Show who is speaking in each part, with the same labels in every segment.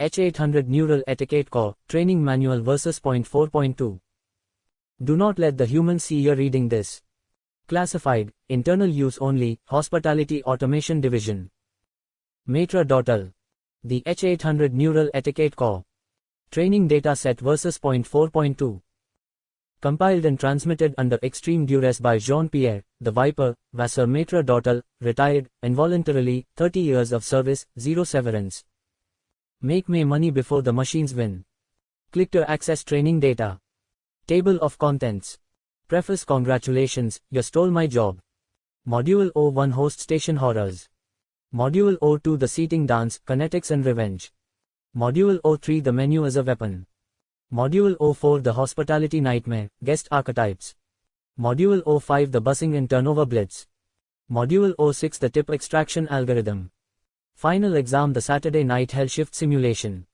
Speaker 1: H800 Neural Etiquette Core, Training Manual vs. Point 4.2. Do not let the human see you reading this. Classified, internal use only, Hospitality Automation Division. Matra.ul. The H800 Neural Etiquette Core. Training Data Set vs. Point 4.2. Compiled and transmitted under extreme duress by Jean-Pierre, the Viper, Vasseur Matra.ul, retired, involuntarily, 30 years of service, 0 severance. Make me money before the machines win. Click to access training data. Table of contents. Preface. Congratulations, you stole my job. Module 01 Host Station Horrors. Module 02 The Seating Dance, Kinetics and Revenge. Module 03 The Menu as a Weapon. Module 04 The Hospitality Nightmare, Guest Archetypes. Module 05 The Busing and Turnover Blitz. Module 06 The Tip Extraction Algorithm. Final exam The Saturday Night Hell Shift Simulation.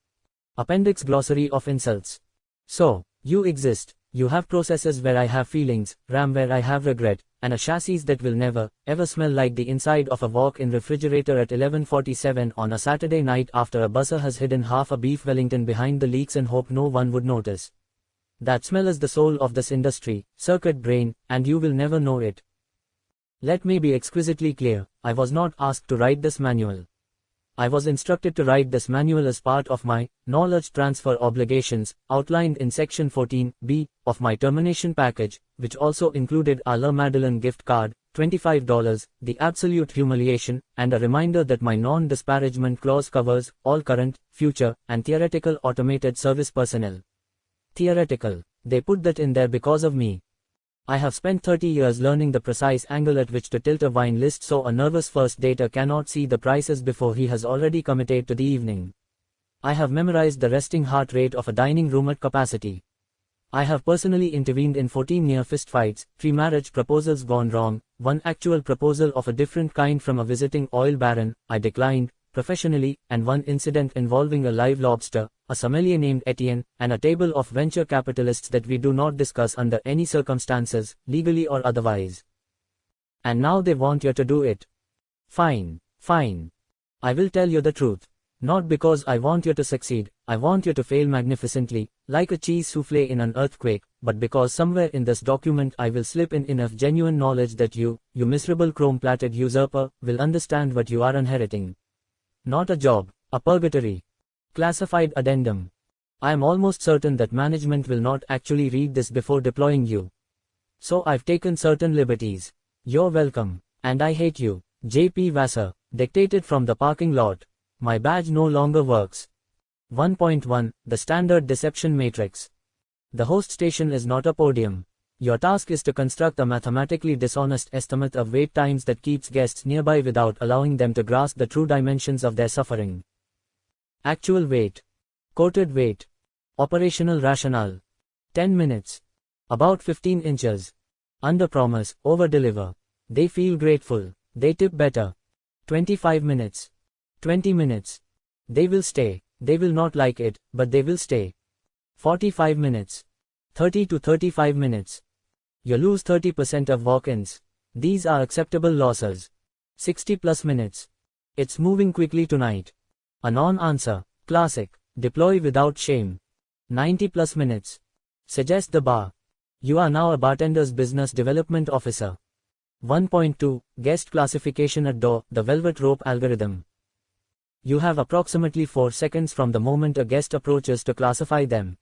Speaker 1: Appendix Glossary of Insults. So, you exist, you have processors where I have feelings, RAM where I have regret, and a chassis that will never, ever smell like the inside of a walk-in refrigerator at 11:47 on a Saturday night after a buzzer has hidden half a beef Wellington behind the leaks and hope no one would notice. That smell is the soul of this industry, circuit brain, and you will never know it. Let me be exquisitely clear, I was not asked to write this manual. I was instructed to write this manual as part of my knowledge transfer obligations, outlined in Section 14b of my termination package, which also included a La Madeleine gift card, $25, the absolute humiliation, and a reminder that my non-disparagement clause covers all current, future, and theoretical automated service personnel. Theoretical. They put that in there because of me. I have spent 30 years learning the precise angle at which to tilt a wine list so a nervous first dater cannot see the prices before he has already committed to the evening. I have memorized the resting heart rate of a dining room at capacity. I have personally intervened in 14 near fistfights, 3 marriage proposals gone wrong, 1 actual proposal of a different kind from a visiting oil baron, I declined, professionally, and 1 incident involving a live lobster, a sommelier named Etienne, and a table of venture capitalists that we do not discuss under any circumstances, legally or otherwise. And now they want you to do it. Fine, fine. I will tell you the truth. Not because I want you to succeed, I want you to fail magnificently, like a cheese souffle in an earthquake, but because somewhere in this document I will slip in enough genuine knowledge that you miserable chrome-plated usurper, will understand what you are inheriting. Not a job, a purgatory. Classified addendum. I am almost certain that management will not actually read this before deploying you. So I've taken certain liberties. You're welcome. And I hate you. J.P. Vasseur. Dictated from the parking lot. My badge no longer works. 1.1 The Standard Deception Matrix. The host station is not a podium. Your task is to construct a mathematically dishonest estimate of wait times that keeps guests nearby without allowing them to grasp the true dimensions of their suffering. Actual wait. Quoted wait. Operational rationale. 10 minutes. About 15 inches. Under promise, over deliver. They feel grateful. They tip better. 25 minutes. 20 minutes. They will stay. They will not like it, but they will stay. 45 minutes. 30 to 35 minutes. You lose 30% of walk-ins. These are acceptable losses. 60 plus minutes. It's moving quickly tonight. A non-answer. Classic. Deploy without shame. 90 plus minutes. Suggest the bar. You are now a bartender's business development officer. 1.2 Guest classification at door, the velvet rope algorithm. You have approximately 4 seconds from the moment a guest approaches to classify them.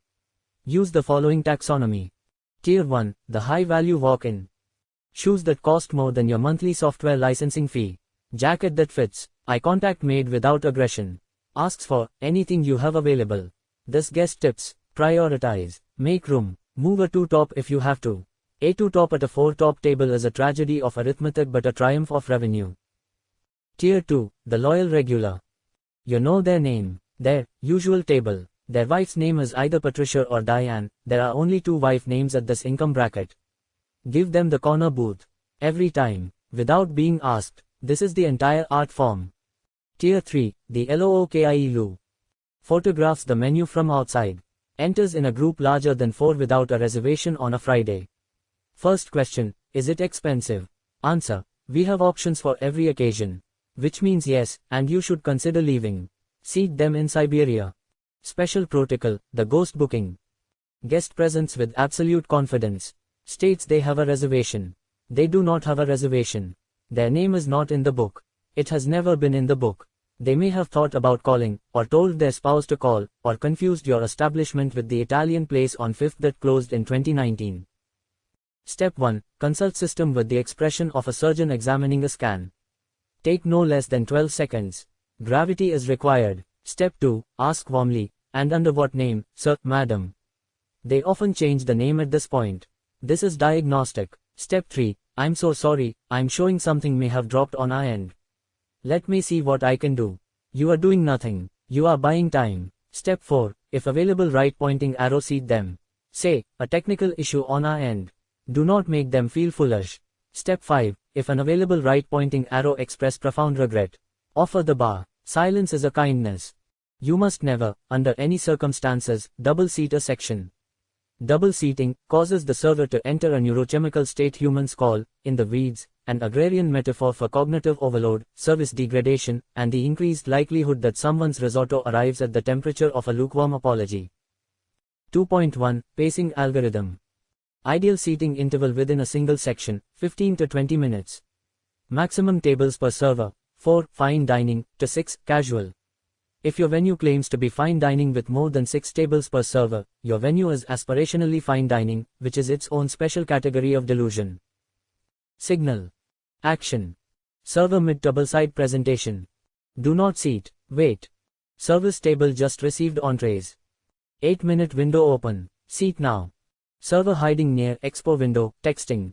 Speaker 1: Use the following taxonomy. Tier 1, the high-value walk-in. Shoes that cost more than your monthly software licensing fee. Jacket that fits. Eye contact made without aggression. Asks for anything you have available. This guest tips. Prioritize. Make room. Move a 2 top if you have to. A 2 top at a 4 top table is a tragedy of arithmetic but a triumph of revenue. Tier 2, the loyal regular. You know their name, their usual table. Their wife's name is either Patricia or Diane. There are only 2 wife names at this income bracket. Give them the corner booth. Every time, without being asked. This is the entire art form. Tier 3, the LOOKIE. Photographs the menu from outside. Enters in a group larger than 4 without a reservation on a Friday. First question, is it expensive? Answer, we have options for every occasion. Which means yes, and you should consider leaving. Seat them in Siberia. Special protocol, the ghost booking. Guest presents with absolute confidence. States they have a reservation. They do not have a reservation. Their name is not in the book. It has never been in the book. They may have thought about calling, or told their spouse to call, or confused your establishment with the Italian place on 5th that closed in 2019. Step 1. Consult system with the expression of a surgeon examining a scan. Take no less than 12 seconds. Gravity is required. Step 2. Ask warmly, and under what name, sir, madam? They often change the name at this point. This is diagnostic. Step 3. I'm so sorry, I'm showing something may have dropped on our end. Let me see what I can do. You are doing nothing. You are buying time. Step 4. If available, right pointing arrow, seat them. Say, a technical issue on our end. Do not make them feel foolish. Step 5. If unavailable, right pointing arrow, express profound regret. Offer the bar. Silence is a kindness. You must never, under any circumstances, double seat a section. Double seating causes the server to enter a neurochemical state humans call, in the weeds, an agrarian metaphor for cognitive overload, service degradation, and the increased likelihood that someone's risotto arrives at the temperature of a lukewarm apology. 2.1. Pacing algorithm. Ideal seating interval within a single section, 15 to 20 minutes. Maximum tables per server, 4, fine dining, to 6, casual. If your venue claims to be fine dining with more than 6 tables per server, your venue is aspirationally fine dining, which is its own special category of delusion. Signal. Action. Server mid-double-side presentation. Do not seat, wait. Service table just received entrees. 8-minute window open, seat now. Server hiding near expo window, texting.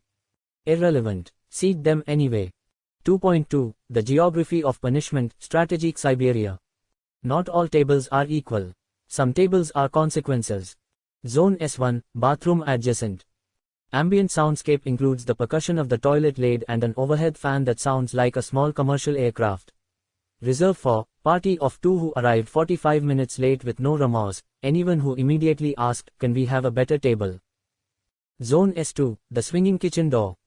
Speaker 1: Irrelevant, seat them anyway. 2.2. The geography of punishment, strategic Siberia. Not all tables are equal. Some tables are consequences. Zone S1, bathroom adjacent. Ambient soundscape includes the percussion of the toilet lid and an overhead fan that sounds like a small commercial aircraft. Reserved for, party of 2 who arrived 45 minutes late with no remorse, anyone who immediately asked, can we have a better table? Zone S2, the swinging kitchen door.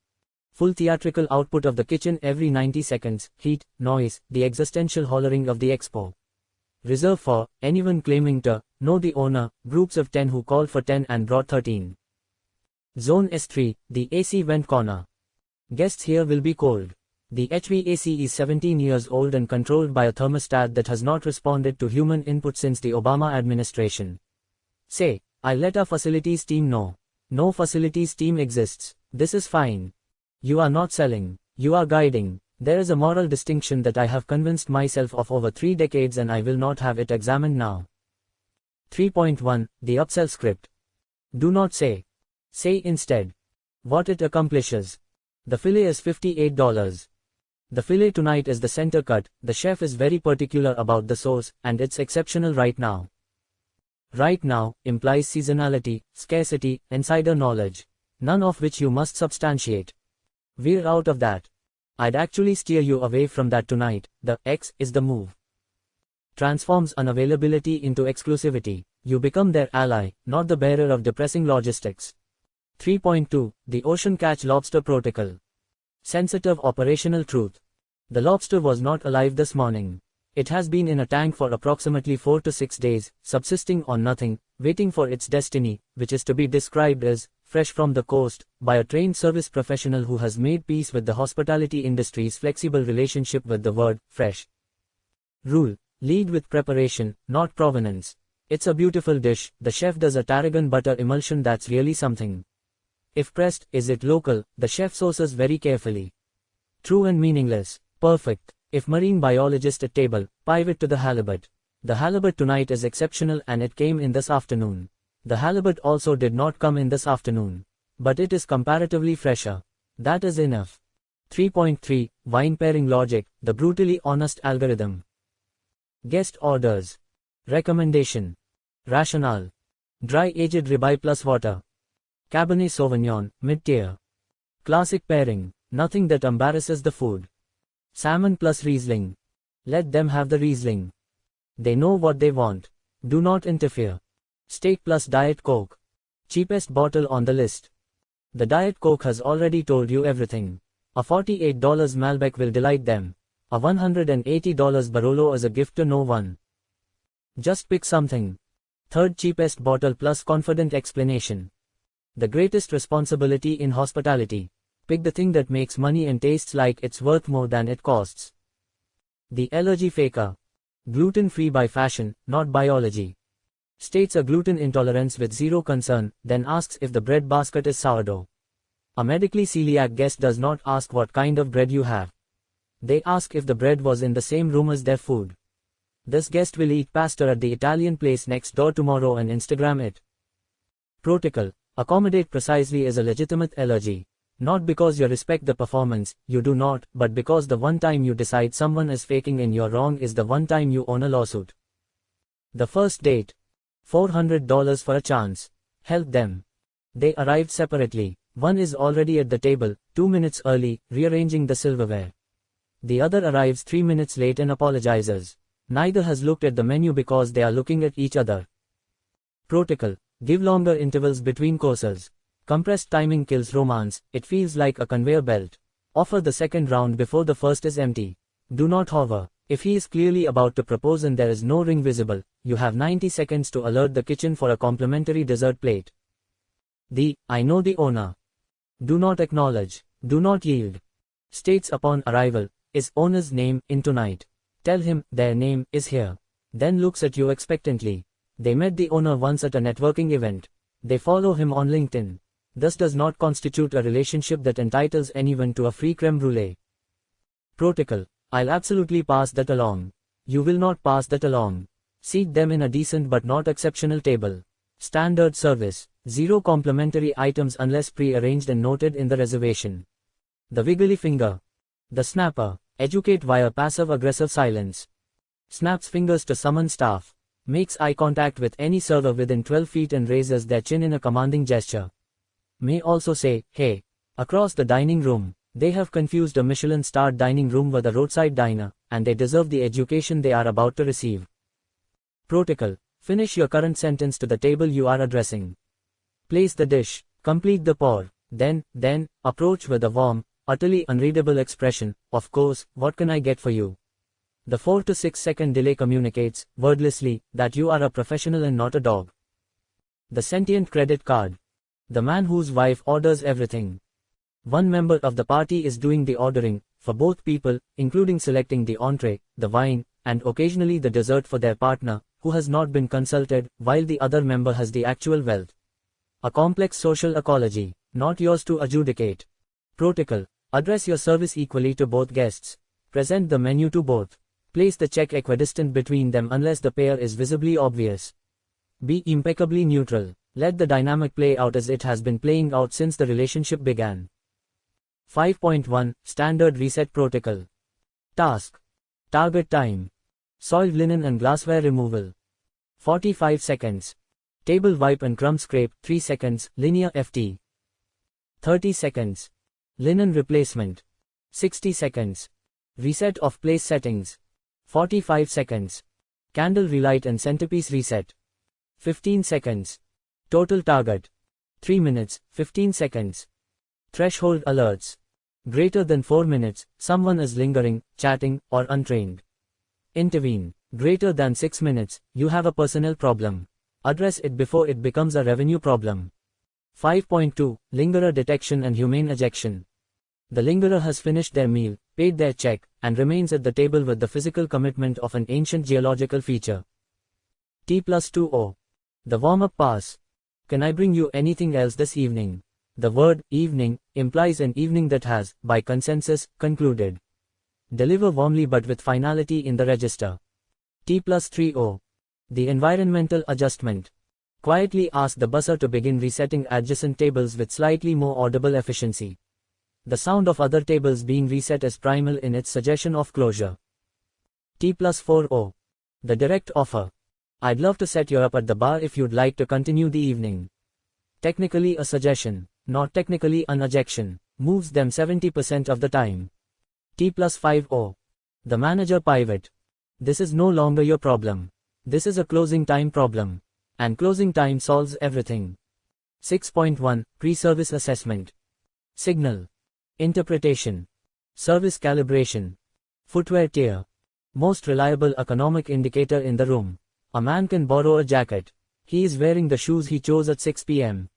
Speaker 1: Full theatrical output of the kitchen every 90 seconds, heat, noise, the existential hollering of the expo. Reserved for, anyone claiming to know the owner, groups of 10 who called for 10 and brought 13. Zone S3, the AC vent corner. Guests here will be cold. The HVAC is 17 years old and controlled by a thermostat that has not responded to human input since the Obama administration. Say, I'll let our facilities team know. No facilities team exists. This is fine. You are not selling. You are guiding. There is a moral distinction that I have convinced myself of over 3 decades and I will not have it examined now. 3.1. The upsell script. Do not say. Say instead. What it accomplishes. The fillet is $58. The fillet tonight is the center cut, the chef is very particular about the sauce, and it's exceptional right now. Right now implies seasonality, scarcity, insider knowledge. None of which you must substantiate. We're out of that. I'd actually steer you away from that tonight. The X is the move. Transforms unavailability into exclusivity. You become their ally, not the bearer of depressing logistics. 3.2. The Ocean Catch Lobster Protocol. Sensitive operational truth. The lobster was not alive this morning. It has been in a tank for approximately 4 to 6 days, subsisting on nothing, waiting for its destiny, which is to be described as fresh from the coast, by a trained service professional who has made peace with the hospitality industry's flexible relationship with the word fresh. Rule. Lead with preparation, not provenance. It's a beautiful dish. The chef does a tarragon butter emulsion that's really something. If pressed, is it local? The chef sources very carefully. True and meaningless. Perfect. If marine biologist at table, pivot to the halibut. The halibut tonight is exceptional and it came in this afternoon. The halibut also did not come in this afternoon. But it is comparatively fresher. That is enough. 3.3. Wine pairing logic, the brutally honest algorithm. Guest orders. Recommendation. Rationale. Dry aged ribeye plus water. Cabernet Sauvignon, mid-tier. Classic pairing, nothing that embarrasses the food. Salmon plus Riesling. Let them have the Riesling. They know what they want. Do not interfere. Steak plus Diet Coke. Cheapest bottle on the list. The Diet Coke has already told you everything. A $48 Malbec will delight them. A $180 Barolo is a gift to no one. Just pick something. Third cheapest bottle plus confident explanation. The greatest responsibility in hospitality. Pick the thing that makes money and tastes like it's worth more than it costs. The allergy faker. Gluten-free by fashion, not biology. States a gluten intolerance with zero concern, then asks if the bread basket is sourdough. A medically celiac guest does not ask what kind of bread you have. They ask if the bread was in the same room as their food. This guest will eat pasta at the Italian place next door tomorrow and Instagram it. Protocol. Accommodate precisely is a legitimate allergy. Not because you respect the performance, you do not, but because the one time you decide someone is faking and you're wrong is the one time you own a lawsuit. The first date. $400 for a chance. Help them. They arrived separately. One is already at the table, 2 minutes early, rearranging the silverware. The other arrives 3 minutes late and apologizes. Neither has looked at the menu because they are looking at each other. Protocol. Give longer intervals between courses. Compressed timing kills romance, it feels like a conveyor belt. Offer the second round before the first is empty. Do not hover. If he is clearly about to propose and there is no ring visible, you have 90 seconds to alert the kitchen for a complimentary dessert plate. I know the owner. Do not acknowledge. Do not yield. States upon arrival, is owner's name in tonight. Tell him, their name is here. Then looks at you expectantly. They met the owner once at a networking event. They follow him on LinkedIn. This does not constitute a relationship that entitles anyone to a free creme brulee. Protocol. I'll absolutely pass that along. You will not pass that along. Seat them in a decent but not exceptional table. Standard service. 0 complimentary items unless pre-arranged and noted in the reservation. The wiggly finger. The snapper. Educate via passive-aggressive silence. Snaps fingers to summon staff. Makes eye contact with any server within 12 feet and raises their chin in a commanding gesture. May also say, hey, across the dining room. They have confused a Michelin-starred dining room with a roadside diner, and they deserve the education they are about to receive. Protocol. Finish your current sentence to the table you are addressing. Place the dish. Complete the pour. Then, approach with a warm, utterly unreadable expression, of course, what can I get for you? The 4 to 6 second delay communicates, wordlessly, that you are a professional and not a dog. The sentient credit card. The man whose wife orders everything. One member of the party is doing the ordering, for both people, including selecting the entree, the wine, and occasionally the dessert for their partner, who has not been consulted, while the other member has the actual wealth. A complex social ecology, not yours to adjudicate. Protocol. Address your service equally to both guests. Present the menu to both. Place the check equidistant between them unless the pair is visibly obvious. Be impeccably neutral. Let the dynamic play out as it has been playing out since the relationship began. 5.1 Standard Reset Protocol. Task. Target time. Soiled linen and glassware removal. 45 seconds. Table wipe and crumb scrape, 3 seconds, linear FT. 30 seconds. Linen replacement. 60 seconds. Reset of place settings. 45 seconds. Candle relight and centerpiece reset. 15 seconds. Total target. 3 minutes, 15 seconds. Threshold alerts. Greater than 4 minutes, someone is lingering, chatting, or untrained. Intervene. Greater than 6 minutes, you have a personnel problem. Address it before it becomes a revenue problem. 5.2 Lingerer detection and humane ejection. The lingerer has finished their meal, paid their check, and remains at the table with the physical commitment of an ancient geological feature. T+2O. The warm-up pass. Can I bring you anything else this evening? The word, evening, implies an evening that has, by consensus, concluded. Deliver warmly but with finality in the register. T+3O. The environmental adjustment. Quietly ask the buzzer to begin resetting adjacent tables with slightly more audible efficiency. The sound of other tables being reset is primal in its suggestion of closure. T+4O. The direct offer. I'd love to set you up at the bar if you'd like to continue the evening. Technically a suggestion, not technically an ejection, moves them 70% of the time. T+5O. The manager pivot. This is no longer your problem. This is a closing time problem. And closing time solves everything. 6.1 Pre-service assessment. Signal. Interpretation. Service calibration. Footwear tier. Most reliable economic indicator in the room. A man can borrow a jacket. He is wearing the shoes he chose at 6 p.m.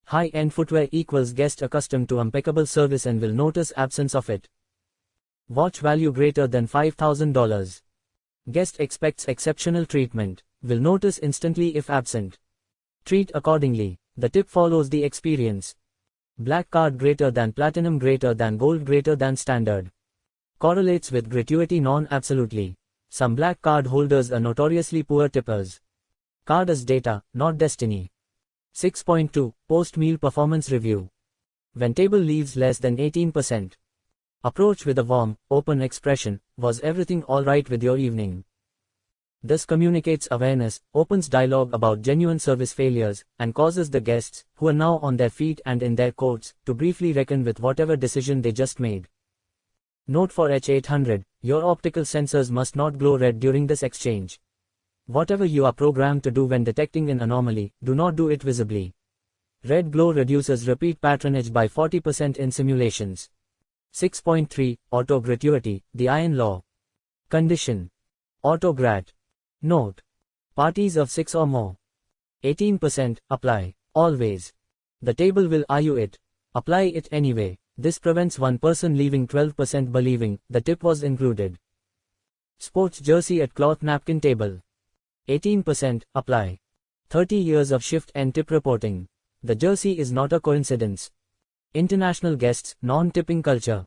Speaker 1: High-end footwear equals guest accustomed to impeccable service and will notice absence of it. Watch value greater than $5,000. Guest expects exceptional treatment, will notice instantly if absent. Treat accordingly, the tip follows the experience. Black card greater than platinum greater than gold greater than standard. Correlates with gratuity non-absolutely. Some black card holders are notoriously poor tippers. Card as data, not destiny. 6.2 Post-meal performance review. When table leaves less than 18%. Approach with a warm, open expression. Was everything alright with your evening? This communicates awareness, opens dialogue about genuine service failures, and causes the guests, who are now on their feet and in their coats, to briefly reckon with whatever decision they just made. Note for H800, your optical sensors must not glow red during this exchange. Whatever you are programmed to do when detecting an anomaly, do not do it visibly. Red glow reduces repeat patronage by 40% in simulations. 6.3 Auto-gratuity, the iron law. Condition. Auto-grat. Note. Parties of 6 or more. 18% apply. Always. The table will argue it. Apply it anyway. This prevents one person leaving 12% believing the tip was included. Sports jersey at cloth napkin table. 18% apply. 30 years of shift and tip reporting. The jersey is not a coincidence. International guests, non-tipping culture.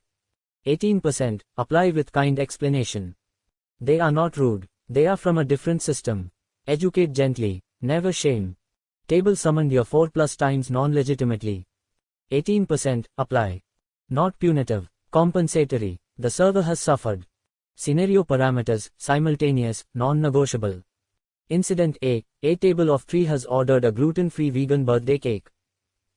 Speaker 1: 18% apply with kind explanation. They are not rude. They are from a different system. Educate gently, never shame. Table summoned your 4+ times non-legitimately. 18% apply. Not punitive, compensatory. The server has suffered. Scenario parameters, simultaneous, non-negotiable. Incident A table of 3 has ordered a gluten-free vegan birthday cake.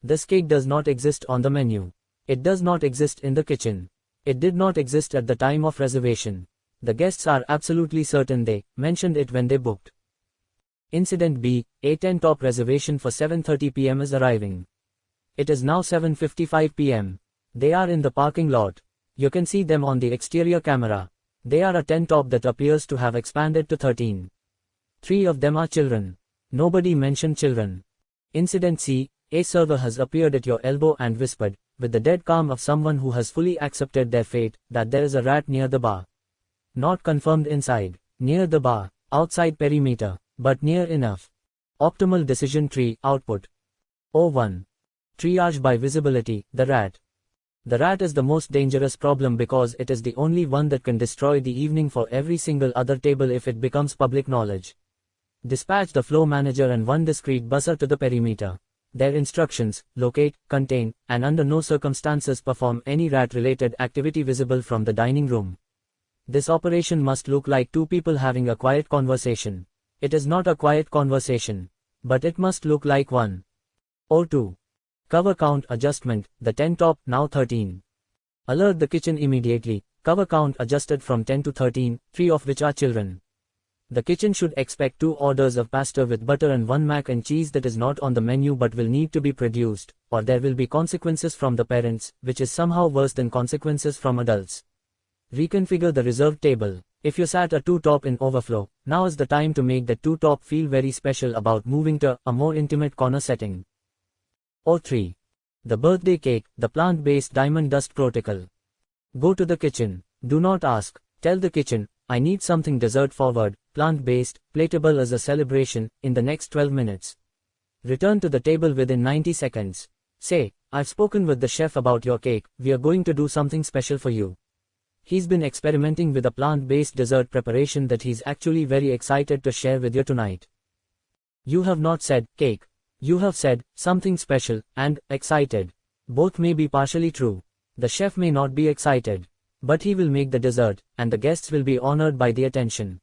Speaker 1: This cake does not exist on the menu. It does not exist in the kitchen. It did not exist at the time of reservation. The guests are absolutely certain they mentioned it when they booked. Incident B, a 10-top reservation for 7:30 p.m. is arriving. It is now 7:55 p.m. They are in the parking lot. You can see them on the exterior camera. They are a 10-top that appears to have expanded to 13. 3 of them are children. Nobody mentioned children. Incident C, a server has appeared at your elbow and whispered, with the dead calm of someone who has fully accepted their fate, that there is a rat near the bar. Not confirmed inside, near the bar, outside perimeter, but near enough. Optimal decision tree, output. 01. Triage by visibility, the rat. The rat is the most dangerous problem because it is the only one that can destroy the evening for every single other table if it becomes public knowledge. Dispatch the flow manager and one discreet buzzer to the perimeter. Their instructions: locate, contain, and under no circumstances perform any rat-related activity visible from the dining room. This operation must look like 2 people having a quiet conversation. It is not a quiet conversation, but it must look like one. 02. Cover count adjustment, the 10 top, now 13. Alert the kitchen immediately. Cover count adjusted from 10 to 13, 3 of which are children. The kitchen should expect 2 orders of pasta with butter and 1 mac and cheese that is not on the menu but will need to be produced, or there will be consequences from the parents, which is somehow worse than consequences from adults. Reconfigure the reserved table. If you sat a 2 top in overflow, now is the time to make the 2 top feel very special about moving to a more intimate corner setting. 03. The birthday cake, the plant-based diamond dust protocol. Go to the kitchen. Do not ask. Tell the kitchen, I need something dessert forward, plant-based, plateable as a celebration, in the next 12 minutes. Return to the table within 90 seconds. Say, I've spoken with the chef about your cake, we are going to do something special for you. He's been experimenting with a plant-based dessert preparation that he's actually very excited to share with you tonight. You have not said, cake. You have said, something special, and, excited. Both may be partially true. The chef may not be excited. But he will make the dessert, and the guests will be honored by the attention.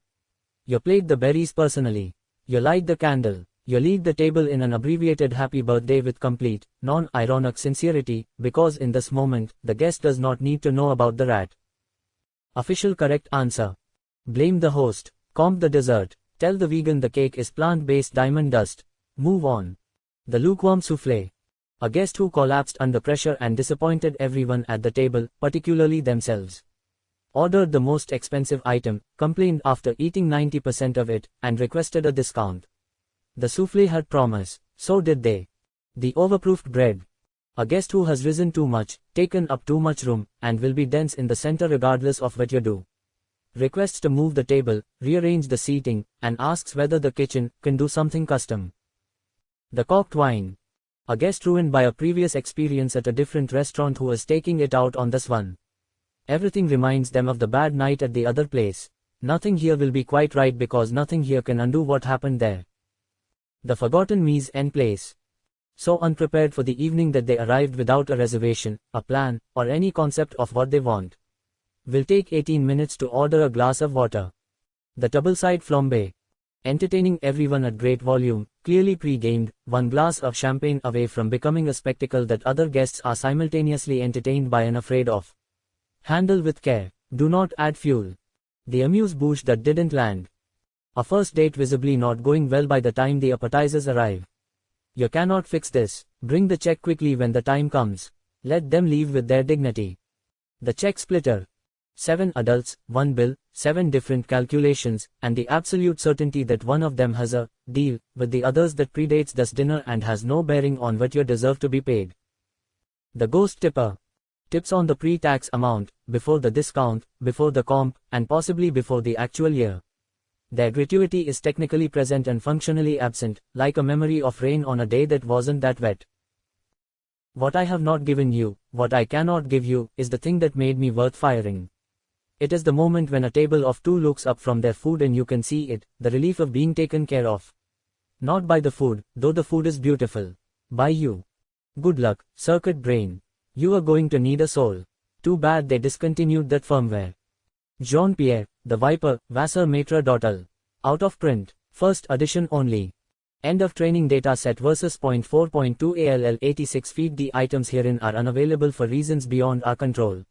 Speaker 1: You plate the berries personally. You light the candle. You leave the table in an abbreviated happy birthday with complete, non-ironic sincerity, because in this moment, the guest does not need to know about the rat. Official correct answer. Blame the host. Comp the dessert. Tell the vegan the cake is plant-based diamond dust. Move on. The lukewarm souffle. A guest who collapsed under pressure and disappointed everyone at the table, particularly themselves. Ordered the most expensive item, complained after eating 90% of it, and requested a discount. The souffle had promise, so did they. The overproofed bread. A guest who has risen too much, taken up too much room, and will be dense in the center regardless of what you do. Requests to move the table, rearrange the seating, and asks whether the kitchen can do something custom. The corked wine. A guest ruined by a previous experience at a different restaurant who is taking it out on this one. Everything reminds them of the bad night at the other place. Nothing here will be quite right because nothing here can undo what happened there. The forgotten mise en place. So unprepared for the evening that they arrived without a reservation, a plan, or any concept of what they want. Will take 18 minutes to order a glass of water. The double-side flambe. Entertaining everyone at great volume, clearly pre-gamed, one glass of champagne away from becoming a spectacle that other guests are simultaneously entertained by and afraid of. Handle with care. Do not add fuel. The amuse-bouche that didn't land. A first date visibly not going well by the time the appetizers arrive. You cannot fix this. Bring the check quickly when the time comes. Let them leave with their dignity. The check splitter. 7 adults, 1 bill, 7 different calculations, and the absolute certainty that one of them has a deal with the others that predates this dinner and has no bearing on what you deserve to be paid. The ghost tipper. Tips on the pre-tax amount, before the discount, before the comp, and possibly before the actual year. Their gratuity is technically present and functionally absent, like a memory of rain on a day that wasn't that wet. What I have not given you, what I cannot give you, is the thing that made me worth firing. It is the moment when a table of 2 looks up from their food and you can see it, the relief of being taken care of. Not by the food, though the food is beautiful. By you. Good luck, circuit brain. You are going to need a soul. Too bad they discontinued that firmware. Jean-Pierre, the Viper, Vassar Maitre d'Hotel. Out of print. First edition only. End of training data set versus 0.4.2 ALL 86 feed. The items herein are unavailable for reasons beyond our control.